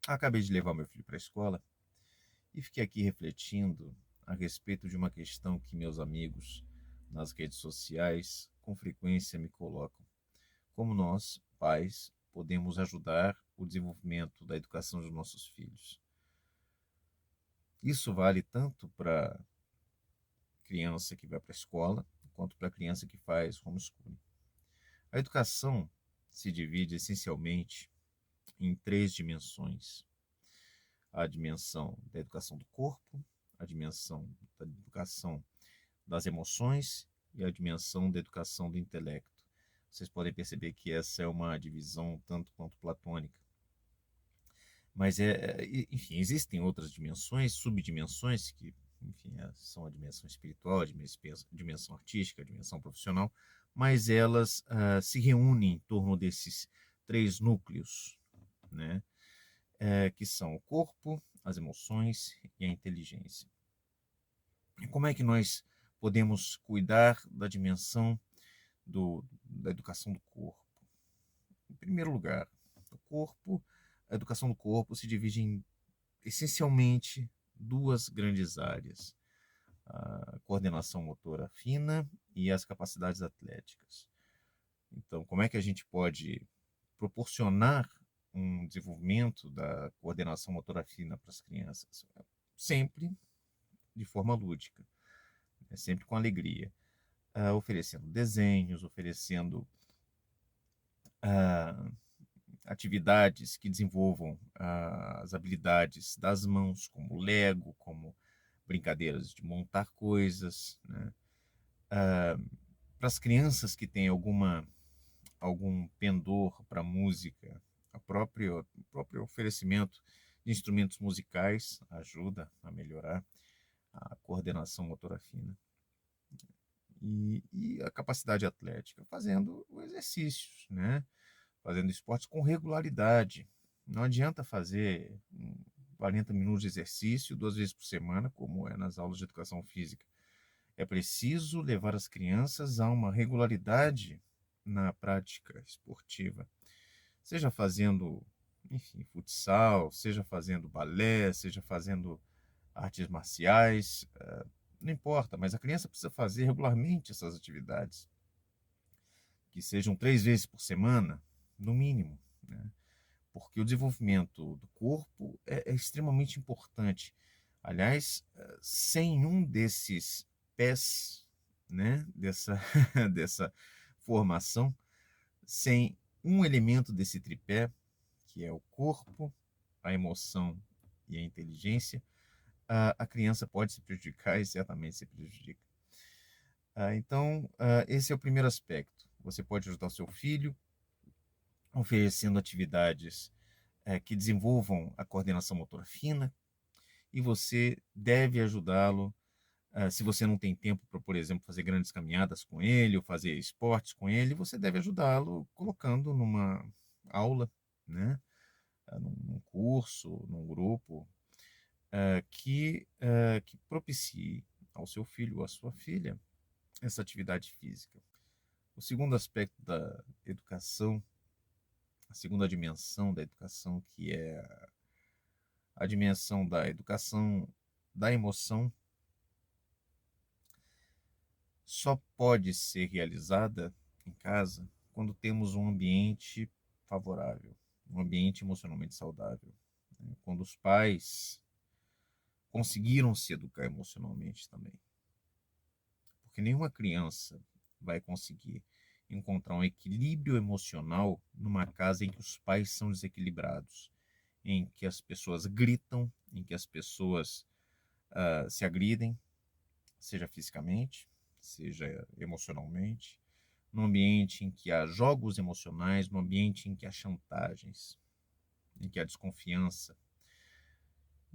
Acabei de levar meu filho para a escola e fiquei aqui refletindo a respeito de uma questão que meus amigos nas redes sociais com frequência me colocam. Como nós, pais, podemos ajudar o desenvolvimento da educação dos nossos filhos? Isso vale tanto para criança que vai para a escola, quanto para a criança que faz homeschooling. A educação se divide essencialmente em três dimensões: a dimensão da educação do corpo, a dimensão da educação das emoções e a dimensão da educação do intelecto. Vocês podem perceber que essa é uma divisão tanto quanto platônica. Mas, enfim, existem outras dimensões, subdimensões, que, enfim, são a dimensão espiritual, a dimensão artística, a dimensão profissional, mas elas se reúnem em torno desses três núcleos, né? Que são o corpo, as emoções e a inteligência. E como é que nós podemos cuidar da dimensão da educação do corpo? Em primeiro lugar, o corpo, a educação do corpo se divide em essencialmente duas grandes áreas: a coordenação motora fina e as capacidades atléticas. Então, como é que a gente pode proporcionar um desenvolvimento da coordenação motora fina para as crianças? Sempre de forma lúdica, né? Sempre com alegria, oferecendo desenhos, oferecendo ah, atividades que desenvolvam as habilidades das mãos, como Lego, como brincadeiras de montar coisas, né? Para as crianças que têm algum pendor para música, o próprio oferecimento de instrumentos musicais ajuda a melhorar a coordenação motora fina. E a capacidade atlética, fazendo exercícios, né? Fazendo esportes com regularidade. Não adianta fazer 40 minutos de exercício 2 vezes por semana, como é nas aulas de educação física. É preciso levar as crianças a uma regularidade na prática esportiva, seja fazendo, enfim, futsal, seja fazendo balé, seja fazendo artes marciais, não importa, mas a criança precisa fazer regularmente essas atividades, que sejam 3 vezes por semana, no mínimo, né? Porque o desenvolvimento do corpo é extremamente importante. Aliás, sem um desses pés, né, dessa formação, sem um elemento desse tripé, que é o corpo, a emoção e a inteligência, a criança pode se prejudicar e certamente se prejudica. Então, esse é o primeiro aspecto. Você pode ajudar o seu filho oferecendo atividades que desenvolvam a coordenação motora fina, e você deve ajudá-lo. Se você não tem tempo para, por exemplo, fazer grandes caminhadas com ele ou fazer esportes com ele, você deve ajudá-lo colocando numa aula, né? Num curso, num grupo, que propicie ao seu filho ou à sua filha essa atividade física. O segundo aspecto da educação, a segunda dimensão da educação, que é a dimensão da educação da emoção, só pode ser realizada em casa quando temos um ambiente favorável, um ambiente emocionalmente saudável, né? Quando os pais conseguiram se educar emocionalmente também. Porque nenhuma criança vai conseguir encontrar um equilíbrio emocional numa casa em que os pais são desequilibrados, em que as pessoas gritam, em que as pessoas se agridem, seja fisicamente, seja emocionalmente, num ambiente em que há jogos emocionais, num ambiente em que há chantagens, em que há desconfiança.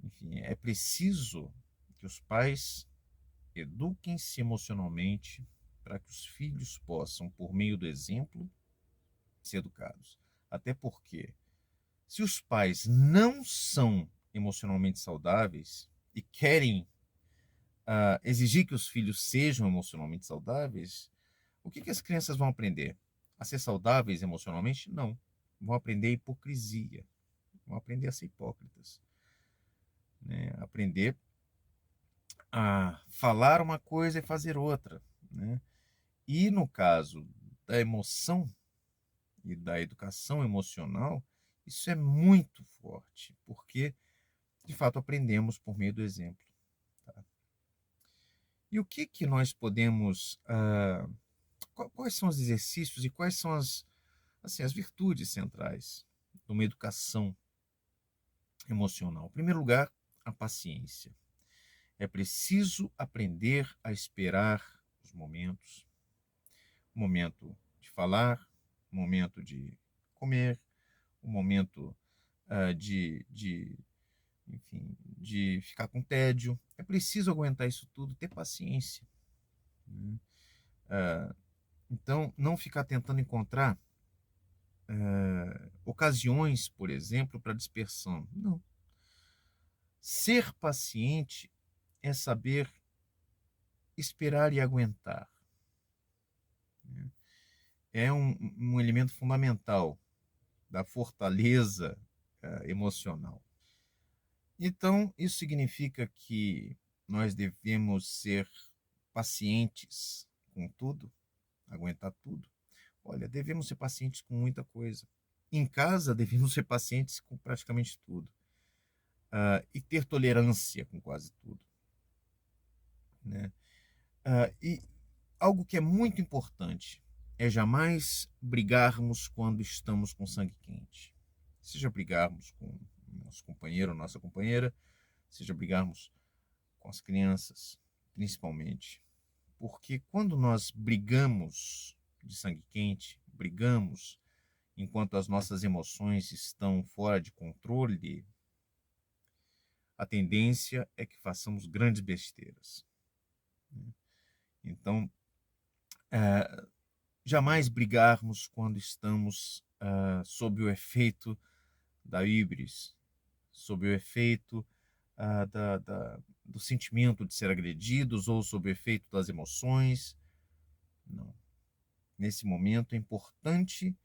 Enfim, é preciso que os pais eduquem-se emocionalmente para que os filhos possam, por meio do exemplo, ser educados. Até porque, se os pais não são emocionalmente saudáveis e querem exigir que os filhos sejam emocionalmente saudáveis, o que as crianças vão aprender? A ser saudáveis emocionalmente? Não. Vão aprender hipocrisia. Vamos aprender a ser hipócritas, né? Aprender a falar uma coisa e fazer outra, né? E no caso da emoção e da educação emocional, isso é muito forte, porque de fato aprendemos por meio do exemplo. Tá? E o que nós podemos, quais são os exercícios e quais são as virtudes centrais de uma educação emocional? Em primeiro lugar, a paciência. É preciso aprender a esperar os momentos, o momento de falar, o momento de comer, o momento enfim, de ficar com tédio. É preciso aguentar isso tudo, ter paciência. Né? Então, não ficar tentando encontrar ocasiões, por exemplo, para dispersão. Não. Ser paciente é saber esperar e aguentar. Né? É um elemento fundamental da fortaleza emocional. Então, isso significa que nós devemos ser pacientes com tudo, aguentar tudo. Olha, devemos ser pacientes com muita coisa. Em casa, devemos ser pacientes com praticamente tudo. E ter tolerância com quase tudo. Né? E algo que é muito importante é jamais brigarmos quando estamos com sangue quente. Seja brigarmos com nosso companheiro ou nossa companheira, seja brigarmos com as crianças, principalmente. Porque quando nós brigamos de sangue quente, brigamos enquanto as nossas emoções estão fora de controle, a tendência é que façamos grandes besteiras. Então, jamais brigarmos quando estamos sob o efeito da híbris, sob o efeito do sentimento de ser agredidos ou sob o efeito das emoções. Não. Nesse momento é importante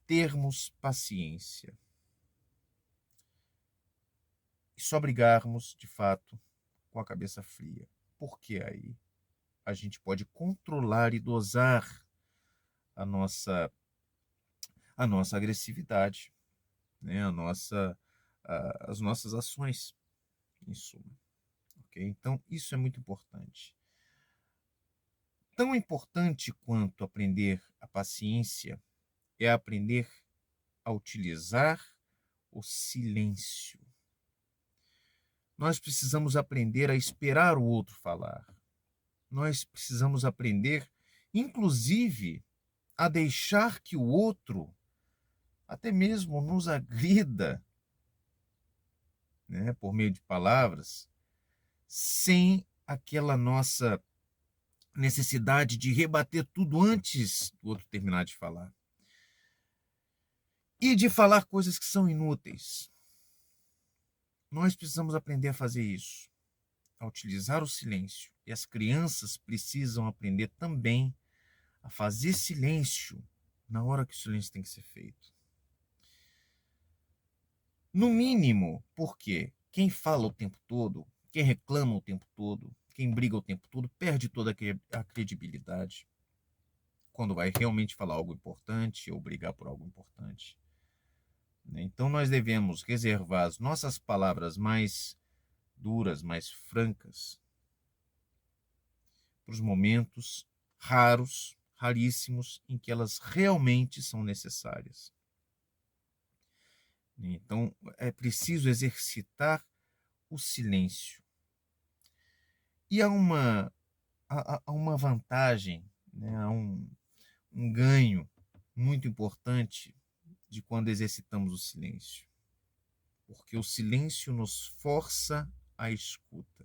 termos paciência e só brigarmos, de fato, com a cabeça fria. Porque aí a gente pode controlar e dosar a nossa, a nossa agressividade, né? As nossas ações, em suma. Okay? Então, isso é muito importante. Tão importante quanto aprender a paciência é aprender a utilizar o silêncio. Nós precisamos aprender a esperar o outro falar. Nós precisamos aprender, inclusive, a deixar que o outro até mesmo nos agrida, né, por meio de palavras, sem aquela nossa necessidade de rebater tudo antes do outro terminar de falar. E de falar coisas que são inúteis. Nós precisamos aprender a fazer isso, a utilizar o silêncio. E as crianças precisam aprender também a fazer silêncio na hora que o silêncio tem que ser feito. No mínimo, porque quem fala o tempo todo, quem reclama o tempo todo, quem briga o tempo todo, perde toda a credibilidade quando vai realmente falar algo importante ou brigar por algo importante. Então nós devemos reservar as nossas palavras mais duras, mais francas, para os momentos raros, raríssimos, em que elas realmente são necessárias. Então é preciso exercitar o silêncio. E há uma vantagem, né? Há um ganho muito importante de quando exercitamos o silêncio. Porque o silêncio nos força à escuta.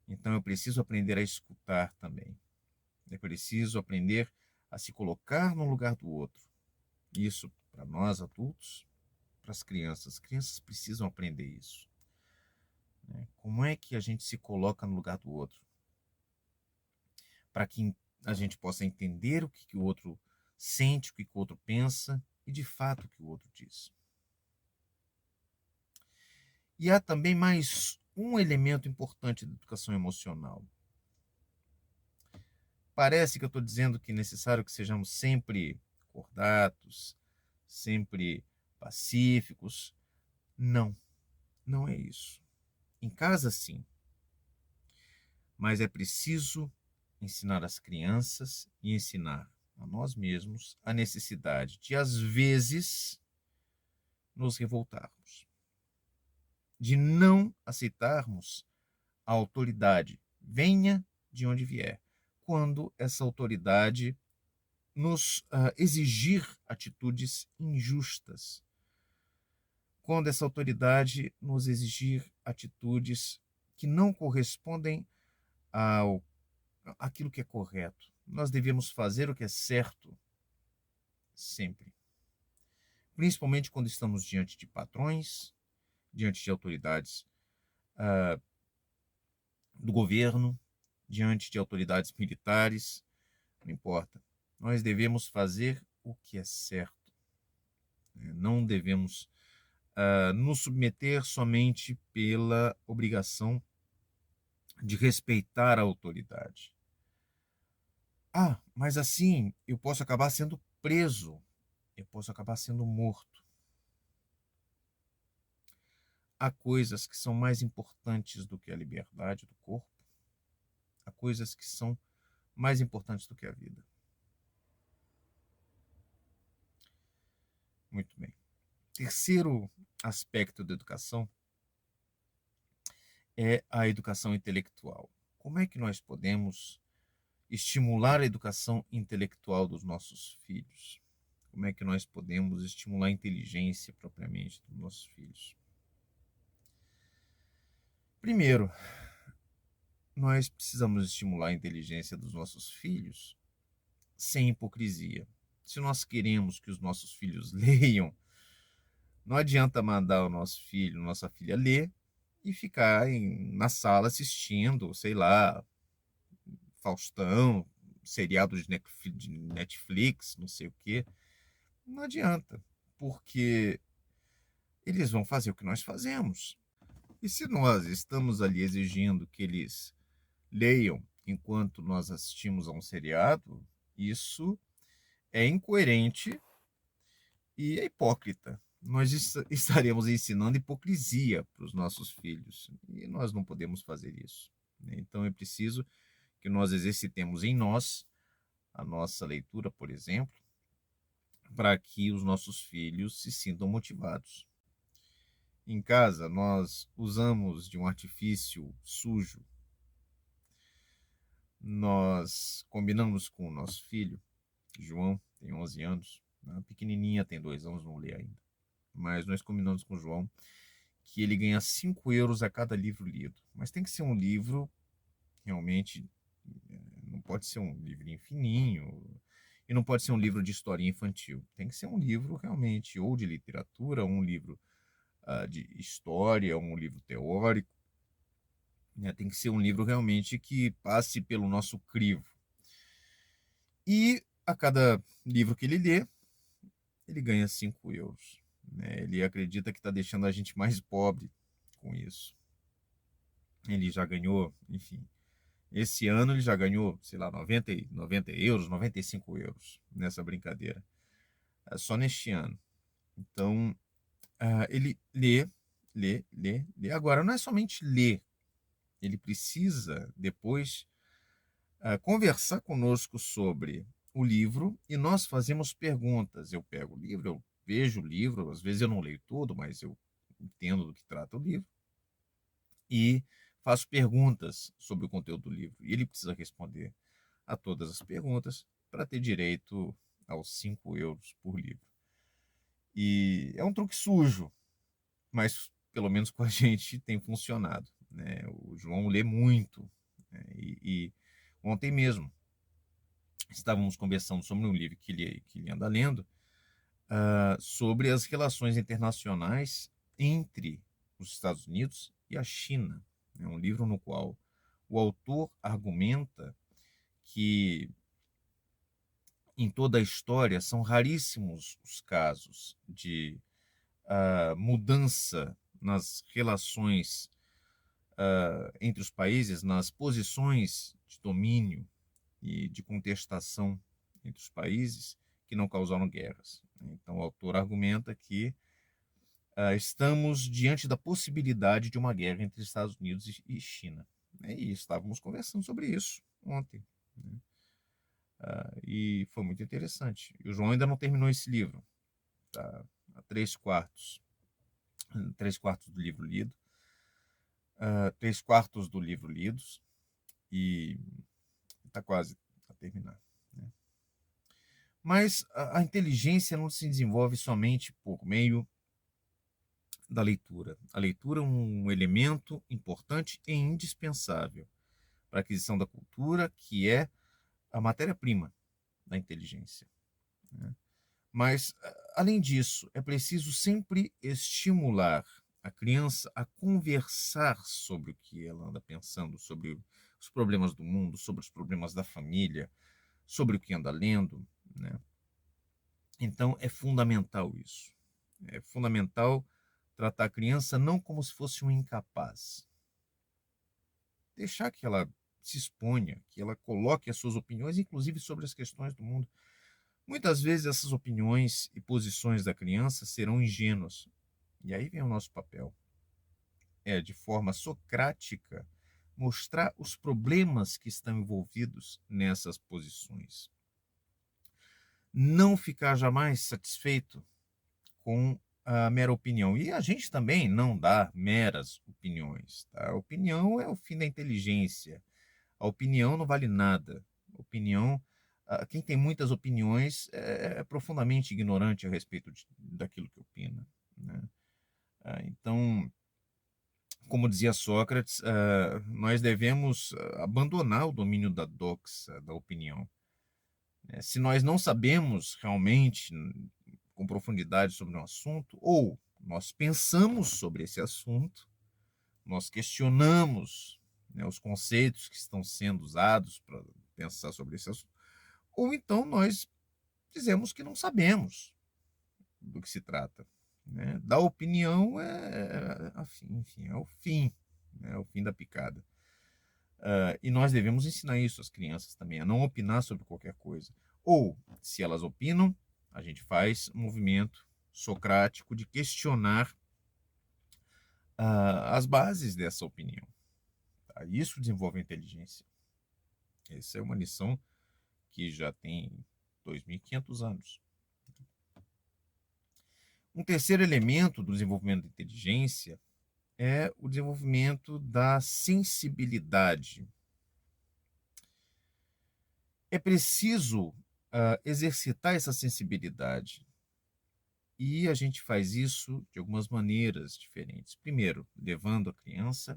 Então eu preciso aprender a escutar também. É preciso aprender a se colocar no lugar do outro. Isso para nós adultos, para as crianças. As crianças precisam aprender isso. Como é que a gente se coloca no lugar do outro? Para que a gente possa entender o que o outro sente, o que o outro pensa e de fato o que o outro diz. E há também mais um elemento importante da educação emocional. Parece que eu estou dizendo que é necessário que sejamos sempre cordatos, sempre pacíficos. Não, não é isso. Em casa, sim, mas é preciso ensinar as crianças e ensinar a nós mesmos a necessidade de, às vezes, nos revoltarmos, de não aceitarmos a autoridade, venha de onde vier, quando essa autoridade nos exigir atitudes injustas, quando essa autoridade nos exigir atitudes que não correspondem ao aquilo que é correto. Nós devemos fazer o que é certo sempre, principalmente quando estamos diante de patrões, diante de autoridades do governo, diante de autoridades militares, não importa. Nós devemos fazer o que é certo. Não devemos nos submeter somente pela obrigação de respeitar a autoridade. Ah, mas assim eu posso acabar sendo preso, eu posso acabar sendo morto. Há coisas que são mais importantes do que a liberdade do corpo, há coisas que são mais importantes do que a vida. Muito bem. Terceiro aspecto da educação é a educação intelectual. Como é que nós podemos estimular a educação intelectual dos nossos filhos? Como é que nós podemos estimular a inteligência propriamente dos nossos filhos? Primeiro, nós precisamos estimular a inteligência dos nossos filhos sem hipocrisia. Se nós queremos que os nossos filhos leiam, não adianta mandar o nosso filho, nossa filha ler e ficar na sala assistindo, sei lá, Faustão, seriado de Netflix, não sei o quê. Não adianta, porque eles vão fazer o que nós fazemos. E se nós estamos ali exigindo que eles leiam enquanto nós assistimos a um seriado, isso é incoerente e é hipócrita. Nós estaremos ensinando hipocrisia para os nossos filhos e nós não podemos fazer isso. Então é preciso que nós exercitemos em nós a nossa leitura, por exemplo, para que os nossos filhos se sintam motivados. Em casa, nós usamos de um artifício sujo. Nós combinamos com o nosso filho, João, tem 11 anos, a pequenininha tem 2 anos, não lê ainda. Mas nós combinamos com o João que ele ganha 5 euros a cada livro lido. Mas tem que ser um livro realmente, não pode ser um livrinho fininho, e não pode ser um livro de historinha infantil. Tem que ser um livro realmente, ou de literatura, ou um livro de história, ou um livro teórico. Tem que ser um livro realmente que passe pelo nosso crivo. E a cada livro que ele lê, ele ganha 5 euros. Ele acredita que está deixando a gente mais pobre com isso. Ele já ganhou, enfim, esse ano ele já ganhou, sei lá, 90 euros, 95 euros nessa brincadeira. Só neste ano. Então, ele lê. Agora, não é somente ler. Ele precisa, depois, conversar conosco sobre o livro e nós fazemos perguntas. Eu pego o livro, eu vejo o livro, às vezes eu não leio todo, mas eu entendo do que trata o livro e faço perguntas sobre o conteúdo do livro. E ele precisa responder a todas as perguntas para ter direito aos 5 euros por livro. E é um truque sujo, mas pelo menos com a gente tem funcionado. O João lê muito. E ontem mesmo estávamos conversando sobre um livro que ele anda lendo, sobre as relações internacionais entre os Estados Unidos e a China. É um livro no qual o autor argumenta que em toda a história são raríssimos os casos de mudança nas relações entre os países, nas posições de domínio e de contestação entre os países que não causaram guerras. Então, o autor argumenta que estamos diante da possibilidade de uma guerra entre Estados Unidos e China. E estávamos conversando sobre isso ontem, né? E foi muito interessante. E o João ainda não terminou esse livro, tá a 3/4 do livro lido, 3/4 do livro lidos, e está quase a terminar, né? Mas a inteligência não se desenvolve somente por meio da leitura. A leitura é um elemento importante e indispensável para a aquisição da cultura, que é a matéria-prima da inteligência, né? Mas, além disso, é preciso sempre estimular a criança a conversar sobre o que ela anda pensando, sobre os problemas do mundo, sobre os problemas da família, sobre o que anda lendo, né? Então, é fundamental isso. É fundamental tratar a criança não como se fosse um incapaz. Deixar que ela se exponha, que ela coloque as suas opiniões, inclusive sobre as questões do mundo. Muitas vezes essas opiniões e posições da criança serão ingênuas. E aí vem o nosso papel. De forma socrática, mostrar os problemas que estão envolvidos nessas posições. Não ficar jamais satisfeito com a mera opinião. E a gente também não dá meras opiniões, tá? A opinião é o fim da inteligência. A opinião não vale nada. Opinião, quem tem muitas opiniões é profundamente ignorante a respeito daquilo que opina, né? Então, como dizia Sócrates, nós devemos abandonar o domínio da doxa, da opinião. Se nós não sabemos realmente com profundidade sobre um assunto, ou nós pensamos sobre esse assunto, nós questionamos, né, os conceitos que estão sendo usados para pensar sobre esse assunto, ou então nós dizemos que não sabemos do que se trata, né? Da opinião enfim, é o fim, né, é o fim da picada. E nós devemos ensinar isso às crianças também, a não opinar sobre qualquer coisa. Ou, se elas opinam, a gente faz um movimento socrático de questionar as bases dessa opinião. Tá? Isso desenvolve a inteligência. Essa é uma lição que já tem 2.500 anos. Um terceiro elemento do desenvolvimento da inteligência é o desenvolvimento da sensibilidade. É preciso exercitar essa sensibilidade. E a gente faz isso de algumas maneiras diferentes. Primeiro, levando a criança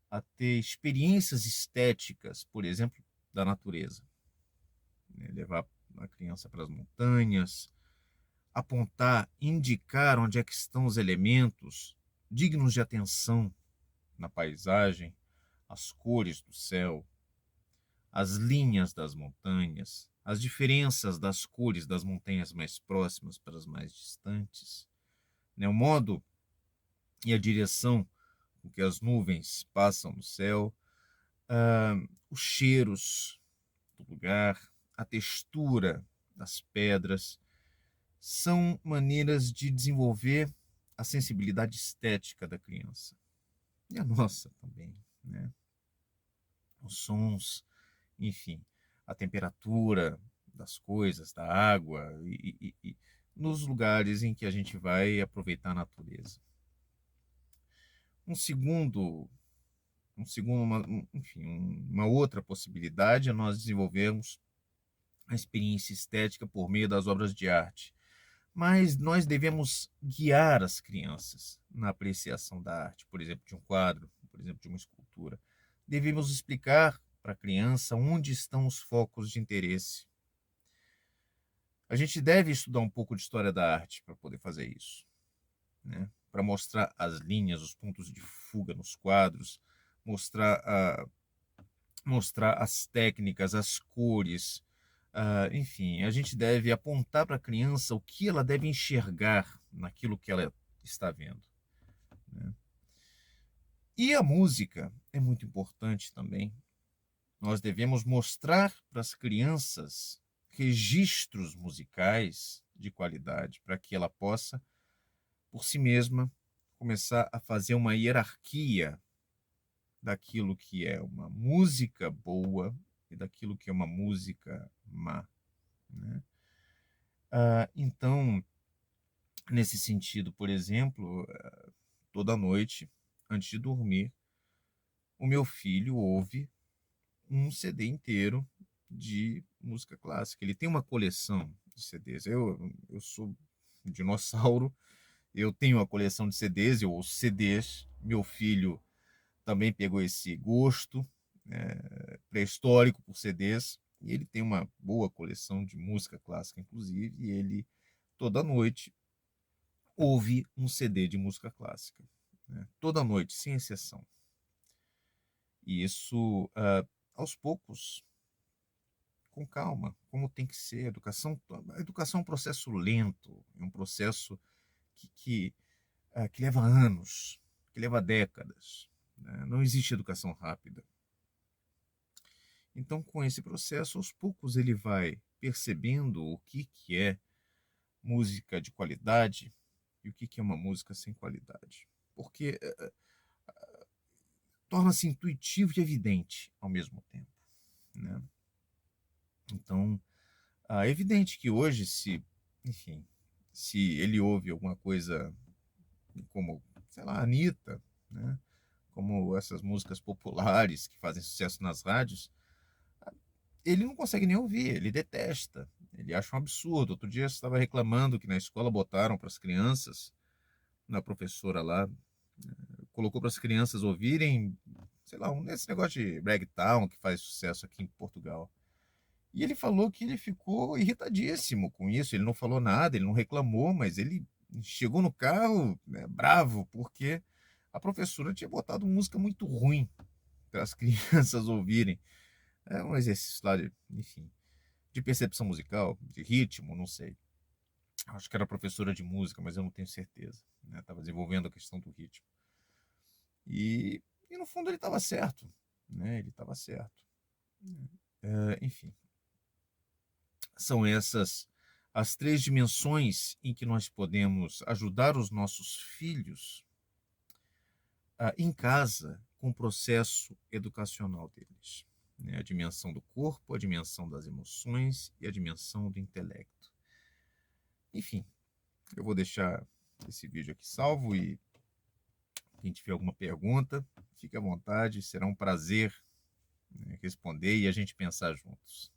a ter experiências estéticas, por exemplo, da natureza. Levar a criança para as montanhas, apontar, indicar onde é que estão os elementos dignos de atenção na paisagem, as cores do céu, as linhas das montanhas, as diferenças das cores das montanhas mais próximas para as mais distantes, né? O modo e a direção com que as nuvens passam no céu, os cheiros do lugar, a textura das pedras, são maneiras de desenvolver a sensibilidade estética da criança. E a nossa também, né? Os sons, enfim, a temperatura das coisas, da água e nos lugares em que a gente vai aproveitar a natureza. Uma outra possibilidade é nós desenvolvermos a experiência estética por meio das obras de arte. Mas nós devemos guiar as crianças na apreciação da arte, por exemplo, de um quadro, por exemplo, de uma escultura. Devemos explicar para a criança onde estão os focos de interesse. A gente deve estudar um pouco de história da arte para poder fazer isso, né? Para mostrar as linhas, os pontos de fuga nos quadros, mostrar as técnicas, as cores. Enfim, a gente deve apontar para a criança o que ela deve enxergar naquilo que ela está vendo, E a música é muito importante também. Nós devemos mostrar para as crianças registros musicais de qualidade, para que ela possa, por si mesma, começar a fazer uma hierarquia daquilo que é uma música boa e daquilo que é uma música má, né? Então, nesse sentido, por exemplo, toda noite, antes de dormir, o meu filho ouve um CD inteiro de música clássica. Ele tem uma coleção de CDs. Eu sou um dinossauro, eu tenho uma coleção de CDs, eu ouço CDs. Meu filho também pegou esse gosto pré-histórico por CDs, e ele tem uma boa coleção de música clássica, inclusive, e ele toda noite ouve um CD de música clássica, né? Toda noite, sem exceção. E isso, aos poucos, com calma, como tem que ser. A educação é um processo lento, é um processo que leva anos, que leva décadas, né? Não existe educação rápida. Então, com esse processo, aos poucos ele vai percebendo o que é música de qualidade e o que é uma música sem qualidade. Porque torna-se intuitivo e evidente ao mesmo tempo, né? Então, é evidente que hoje, enfim, se ele ouve alguma coisa como, sei lá, Anitta, né? Como essas músicas populares que fazem sucesso nas rádios, ele não consegue nem ouvir, ele detesta, ele acha um absurdo. Outro dia eu estava reclamando que na escola botaram para as crianças, na professora lá, colocou para as crianças ouvirem, sei lá, esse negócio de ragtown que faz sucesso aqui em Portugal. E ele falou que ele ficou irritadíssimo com isso. Ele não falou nada, ele não reclamou, mas ele chegou no carro, né, bravo, porque a professora tinha botado música muito ruim para as crianças ouvirem. É um exercício lá, enfim, de percepção musical, de ritmo, não sei. Acho que era professora de música, mas eu não tenho certeza. Estava desenvolvendo a questão do ritmo. E no fundo ele estava certo, né? Ele estava certo. Enfim, são essas as três dimensões em que nós podemos ajudar os nossos filhos em casa com o processo educacional deles, né? A dimensão do corpo, a dimensão das emoções e a dimensão do intelecto. Enfim, eu vou deixar esse vídeo aqui salvo e quem tiver alguma pergunta, fique à vontade, será um prazer, né, responder e a gente pensar juntos.